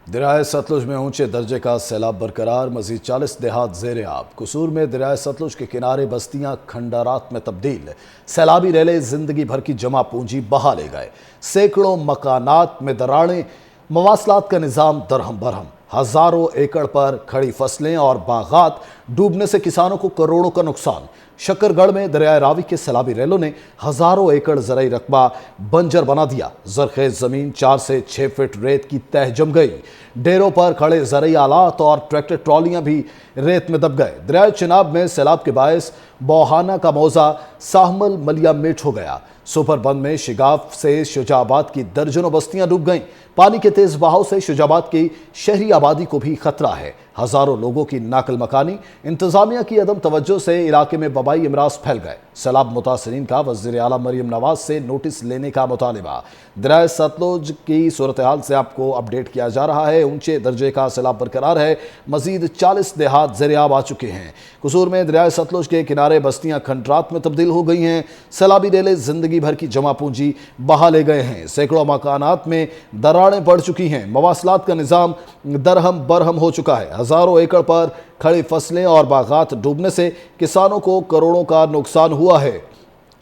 दरियाए सतलुज में ऊंचे दर्जे का सैलाब बरकरार, मजीद 40 देहात ज़ेर आब। कसूर में दरियाए सतलुज के किनारे बस्तियां खंडारात में तब्दील, सैलाबी रेले जिंदगी भर की जमा पूंजी बहा ले गए। सैकड़ों मकानात में दरारें, मवासलात का निज़ाम दरहम बरहम। हजारों एकड़ पर खड़ी फसलें और बागात डूबने से किसानों को करोड़ों का नुकसान। शकरगढ़ में दरियाए रावी के सैलाबी रेलों ने हजारों एकड़ ज़राई रकबा बंजर बना दिया। जरखेज जमीन 4 से 6 फीट रेत की तह जम गई। डेरों पर खड़े ज़राई आलात और ट्रैक्टर ट्रॉलियां भी रेत में दब गए। दरियाए चिनाब में सैलाब के बायस बोहाना का मौजा साहमल मलिया मेट हो गया। सुपर बंद में शिगाफ से शुजाबाद की दर्जनों बस्तियां डूब गईं। पानी के तेज बहाव से शुजाबाद की शहरी आबादी को भी खतरा है। हजारों लोगों की नाकल मकानी, इंतजामिया की अदम तवज्जो से इलाके में वबाई अमराज फैल गए। सैलाब मुतासरीन का वज़ीर आला मरियम नवाज से नोटिस लेने का मुतालिबा। दरियाए सतलुज की सूरत हाल से आपको अपडेट किया जा रहा है। ऊंचे दर्जे का सैलाब बरकरार है, मजीद 40 देहात ज़ेर-ए-आब आ चुके हैं। कसूर में दरियाए सतलुज के किनारे बस्तियां खंडरात में तब्दील हो गई हैं। सैलाबी रेले जिंदगी भर की जमा पूंजी बहा ले गए हैं। सैकड़ों मकानात में दरारें पड़ चुकी हैं। मवासलात का निज़ाम दरहम बरहम हो चुका है। हजारों एकड़ पर खड़ी फसलें और बागात डूबने से किसानों को करोड़ों का नुकसान हुआ है।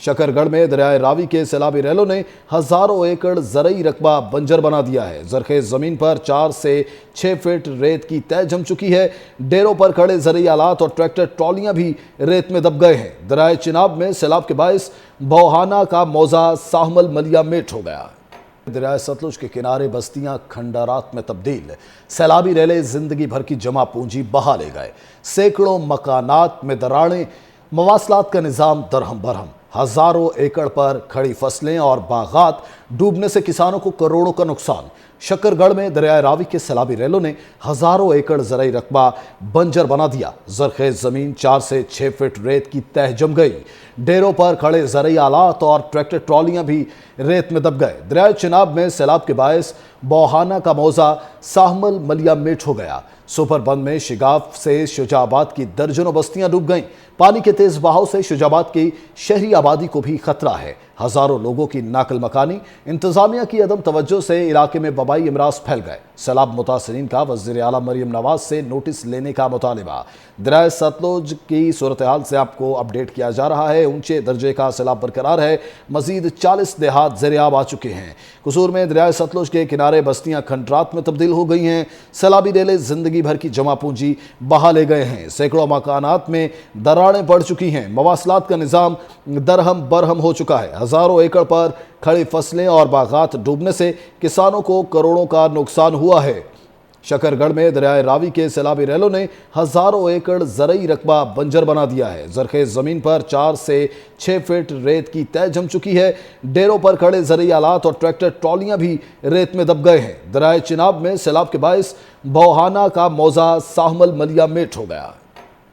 शकरगढ़ में दरियाए रावी के सैलाबी रेलों ने हजारों एकड़ ज़रई रकबा बंजर बना दिया है। जरखेज जमीन पर 4 से 6 फीट रेत की तह जम चुकी है। डेरों पर खड़े ज़रई आलात और ट्रैक्टर ट्रॉलियां भी रेत में दब गए हैं। दरियाए चिनाब में सैलाब के बायस बोहाना का मौजा साहमल मलिया मेट हो गया। दरियाए सतलुज के किनारे बस्तियां खंडारात में तब्दील, सैलाबी रेले जिंदगी भर की जमा पूंजी बहा ले गए। सैकड़ों मकानात में दरारें, मवासलात का निज़ाम दरहम बरहम। हजारों एकड़ पर खड़ी फसलें और बागात डूबने से किसानों को करोड़ों का नुकसान। शकरगढ़ में दरियाए रावी के सैलाबी रेलों ने हजारों एकड़ ज़राई रकबा बंजर बना दिया। जरखेज जमीन 4 से 6 फीट रेत की तह जम गई। डेरों पर खड़े ज़राई आलात और ट्रैक्टर ट्रॉलियां भी रेत में दब गए। दरियाए चिनाब में सैलाब के बायस बोहाना का मौजा साहमल मलिया मेट हो गया। सुपर बंद में शिगाफ से शुजाबाद की दर्जनों बस्तियां डूब गईं। पानी के तेज बहाव से शुजाबाद की शहरी आबादी को भी खतरा है। हजारों लोगों की नाकल मकानी, इंतजामिया की अदम तवज्जो से इलाके में वबाई अमराज फैल गए। सैलाब मुतासरीन का वज़ीर आला मरियम नवाज से नोटिस लेने का मुतालिबा। दरियाए सतलुज की सूरत हाल से आपको अपडेट किया जा रहा है। ऊंचे दर्जे का सैलाब बरकरार है, मजीद 40 देहात ज़ेर-ए-आब आ चुके हैं। कसूर में दरियाए सतलुज के किनारे बस्तियां खंडरात में तब्दील हो गई हैं। सैलाबी रेले जिंदगी भर की जमा पूंजी बहा ले गए हैं। सैकड़ों मकानात में दरारें पड़ चुकी हैं। मवासलात का निज़ाम दरहम बरहम हो चुका है। हजारों एकड़ पर खड़ी फसलें और बागात डूबने से किसानों को करोड़ों का नुकसान हुआ है। शकरगढ़ में दरियाए रावी के सैलाबी रेलों ने हजारों एकड़ ज़रई रकबा बंजर बना दिया है। जरखेज जमीन पर 4 से 6 फीट रेत की तह जम चुकी है। डेरों पर खड़े ज़रई आलात और ट्रैक्टर ट्रॉलियां भी रेत में दब गए हैं। दरियाए चिनाब में सैलाब के बायस बोहाना का मौजा साहमल मलिया मेट हो गया।